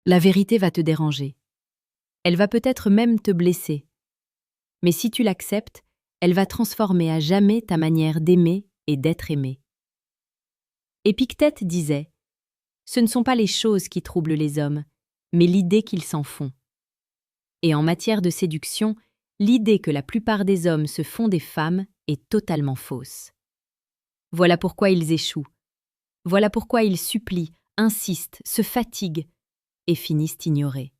La vérité va te déranger. Elle va peut-être même te blesser. Mais si tu l'acceptes, elle va transformer à jamais ta manière d'aimer et d'être aimé. Épictète disait « Ce ne sont pas les choses qui troublent les hommes, mais l'idée qu'ils s'en font. » Et en matière de séduction, l'idée que la plupart des hommes se font des femmes est totalement fausse. Voilà pourquoi ils échouent. Voilà pourquoi ils supplient, insistent, se fatiguent et finissent ignorés.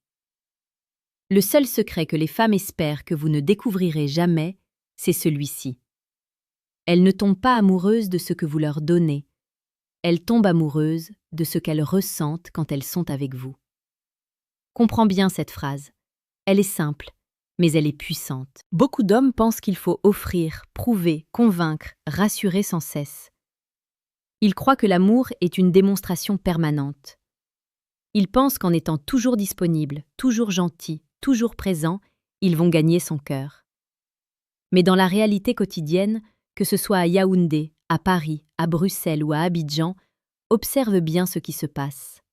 Le seul secret que les femmes espèrent que vous ne découvrirez jamais, c'est celui-ci. Elles ne tombent pas amoureuses de ce que vous leur donnez. Elles tombent amoureuses de ce qu'elles ressentent quand elles sont avec vous. Comprends bien cette phrase. Elle est simple, mais elle est puissante. Beaucoup d'hommes pensent qu'il faut offrir, prouver, convaincre, rassurer sans cesse. Ils croient que l'amour est une démonstration permanente. Ils pensent qu'en étant toujours disponibles, toujours gentils, toujours présents, ils vont gagner son cœur. Mais dans la réalité quotidienne, que ce soit à Yaoundé, à Paris, à Bruxelles ou à Abidjan, observe bien ce qui se passe.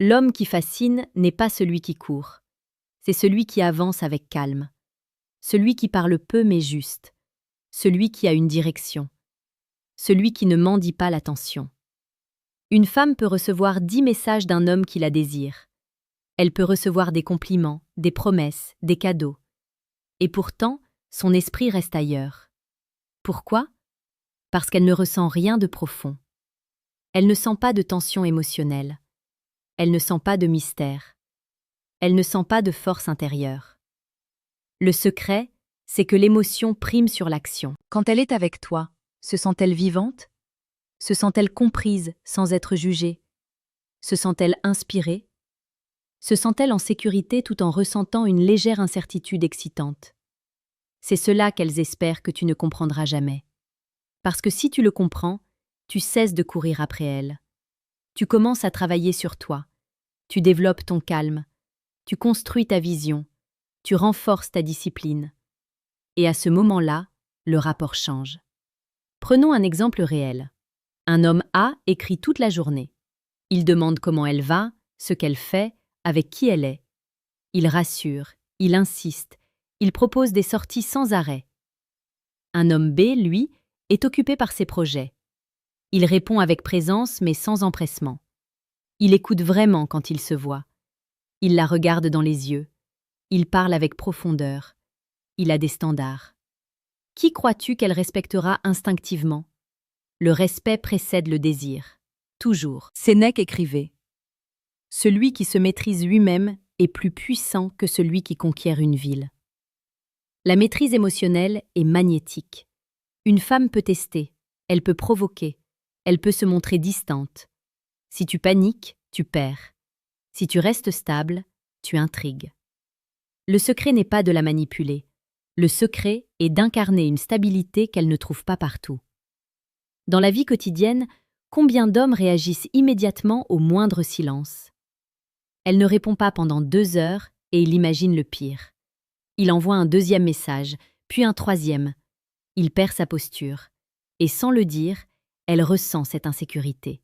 L'homme qui fascine n'est pas celui qui court. C'est celui qui avance avec calme. Celui qui parle peu mais juste. Celui qui a une direction. Celui qui ne mendie pas l'attention. Une femme peut recevoir 10 messages d'un homme qui la désire. Elle peut recevoir des compliments, des promesses, des cadeaux. Et pourtant, son esprit reste ailleurs. Pourquoi ? Parce qu'elle ne ressent rien de profond. Elle ne sent pas de tension émotionnelle. Elle ne sent pas de mystère. Elle ne sent pas de force intérieure. Le secret, c'est que l'émotion prime sur l'action. Quand elle est avec toi, se sent-elle vivante ? Se sent-elle comprise sans être jugée ? Se sent-elle inspirée ? Se sent-elle en sécurité tout en ressentant une légère incertitude excitante ? C'est cela qu'elles espèrent que tu ne comprendras jamais. Parce que si tu le comprends, tu cesses de courir après elles. Tu commences à travailler sur toi. Tu développes ton calme. Tu construis ta vision. Tu renforces ta discipline. Et à ce moment-là, le rapport change. Prenons un exemple réel. Un homme A écrit toute la journée. Il demande comment elle va, ce qu'elle fait, avec qui elle est. Il rassure, il insiste, il propose des sorties sans arrêt. Un homme B, lui, est occupé par ses projets. Il répond avec présence mais sans empressement. Il écoute vraiment quand il se voit. Il la regarde dans les yeux. Il parle avec profondeur. Il a des standards. Qui crois-tu qu'elle respectera instinctivement ? Le respect précède le désir. Toujours. Sénèque écrivait « Celui qui se maîtrise lui-même est plus puissant que celui qui conquiert une ville. » La maîtrise émotionnelle est magnétique. Une femme peut tester, elle peut provoquer, elle peut se montrer distante. Si tu paniques, tu perds. Si tu restes stable, tu intrigues. Le secret n'est pas de la manipuler. Le secret est d'incarner une stabilité qu'elle ne trouve pas partout. Dans la vie quotidienne, combien d'hommes réagissent immédiatement au moindre silence ? Elle ne répond pas pendant 2 heures et il imagine le pire. Il envoie un 2e message, puis un 3e. Il perd sa posture. Et sans le dire, elle ressent cette insécurité.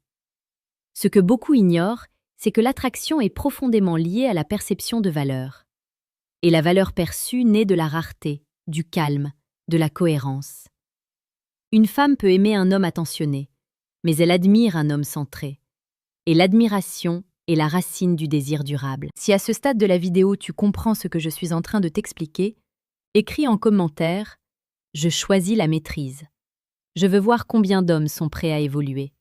Ce que beaucoup ignorent, c'est que l'attraction est profondément liée à la perception de valeur. Et la valeur perçue naît de la rareté, du calme, de la cohérence. Une femme peut aimer un homme attentionné, mais elle admire un homme centré. Et l'admiration est la racine du désir durable. Si à ce stade de la vidéo tu comprends ce que je suis en train de t'expliquer, écris en commentaire « Je choisis la maîtrise ». Je veux voir combien d'hommes sont prêts à évoluer.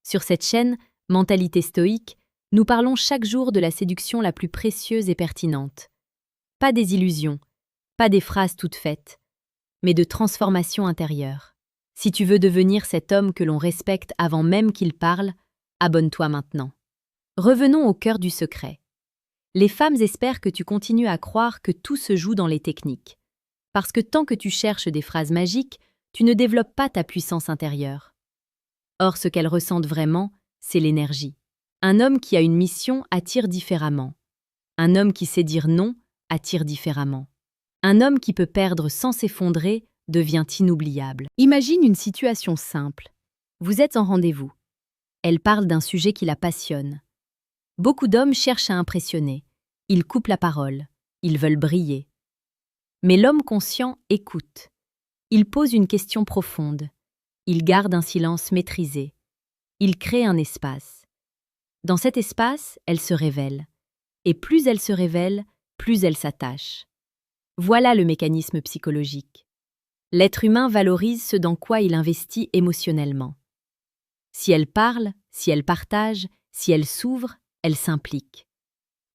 Sur cette chaîne, Mentalité stoïque, nous parlons chaque jour de la séduction la plus précieuse et pertinente. Pas des illusions, pas des phrases toutes faites, mais de transformation intérieure. Si tu veux devenir cet homme que l'on respecte avant même qu'il parle, abonne-toi maintenant. Revenons au cœur du secret. Les femmes espèrent que tu continues à croire que tout se joue dans les techniques. Parce que tant que tu cherches des phrases magiques, tu ne développes pas ta puissance intérieure. Or, ce qu'elles ressentent vraiment, c'est l'énergie. Un homme qui a une mission attire différemment. Un homme qui sait dire non attire différemment. Un homme qui peut perdre sans s'effondrer devient inoubliable. Imagine une situation simple. Vous êtes en rendez-vous. Elle parle d'un sujet qui la passionne. Beaucoup d'hommes cherchent à impressionner. Ils coupent la parole. Ils veulent briller. Mais l'homme conscient écoute. Il pose une question profonde. Il garde un silence maîtrisé. Il crée un espace. Dans cet espace, elle se révèle. Et plus elle se révèle, plus elle s'attache. Voilà le mécanisme psychologique. L'être humain valorise ce dans quoi il investit émotionnellement. Si elle parle, si elle partage, si elle s'ouvre, elle s'implique.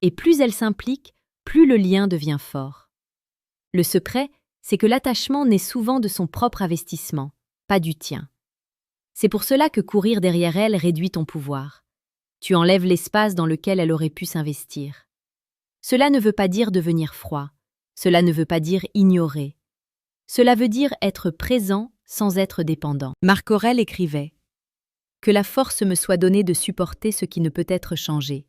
Et plus elle s'implique, plus le lien devient fort. Le secret, c'est que l'attachement naît souvent de son propre investissement, pas du tien. C'est pour cela que courir derrière elle réduit ton pouvoir. Tu enlèves l'espace dans lequel elle aurait pu s'investir. Cela ne veut pas dire devenir froid. Cela ne veut pas dire ignorer. Cela veut dire être présent sans être dépendant. Marc Aurèle écrivait « Que la force me soit donnée de supporter ce qui ne peut être changé. »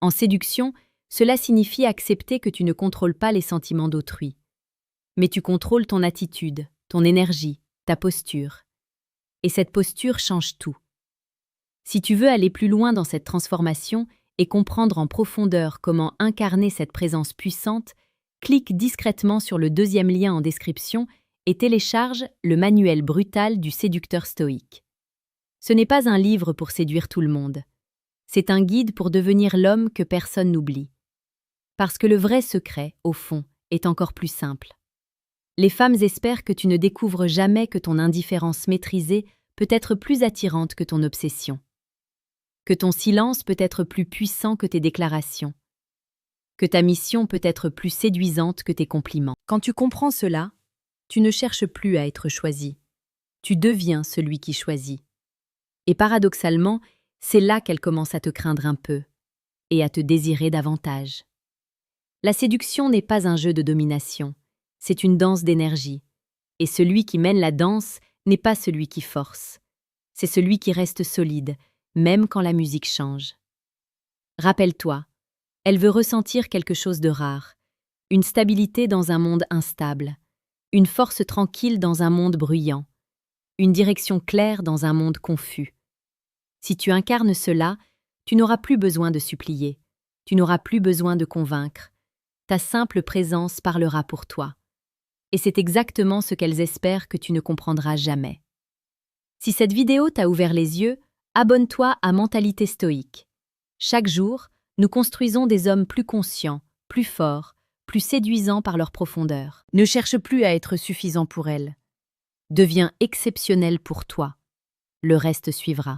En séduction, cela signifie accepter que tu ne contrôles pas les sentiments d'autrui. Mais tu contrôles ton attitude, ton énergie, ta posture. Et cette posture change tout. Si tu veux aller plus loin dans cette transformation et comprendre en profondeur comment incarner cette présence puissante, clique discrètement sur le deuxième lien en description et télécharge le manuel brutal du séducteur stoïque. Ce n'est pas un livre pour séduire tout le monde. C'est un guide pour devenir l'homme que personne n'oublie. Parce que le vrai secret, au fond, est encore plus simple. Les femmes espèrent que tu ne découvres jamais que ton indifférence maîtrisée peut être plus attirante que ton obsession. Que ton silence peut être plus puissant que tes déclarations. Que ta mission peut être plus séduisante que tes compliments. Quand tu comprends cela, tu ne cherches plus à être choisi. Tu deviens celui qui choisit. Et paradoxalement, c'est là qu'elle commence à te craindre un peu et à te désirer davantage. La séduction n'est pas un jeu de domination, c'est une danse d'énergie. Et celui qui mène la danse n'est pas celui qui force. C'est celui qui reste solide, même quand la musique change. Rappelle-toi, elle veut ressentir quelque chose de rare, une stabilité dans un monde instable, une force tranquille dans un monde bruyant, une direction claire dans un monde confus. Si tu incarnes cela, tu n'auras plus besoin de supplier, tu n'auras plus besoin de convaincre. Ta simple présence parlera pour toi. Et c'est exactement ce qu'elles espèrent que tu ne comprendras jamais. Si cette vidéo t'a ouvert les yeux, abonne-toi à Mentalité Stoïque. Chaque jour, nous construisons des hommes plus conscients, plus forts, plus séduisants par leur profondeur. Ne cherche plus à être suffisant pour elles. Deviens exceptionnel pour toi. Le reste suivra.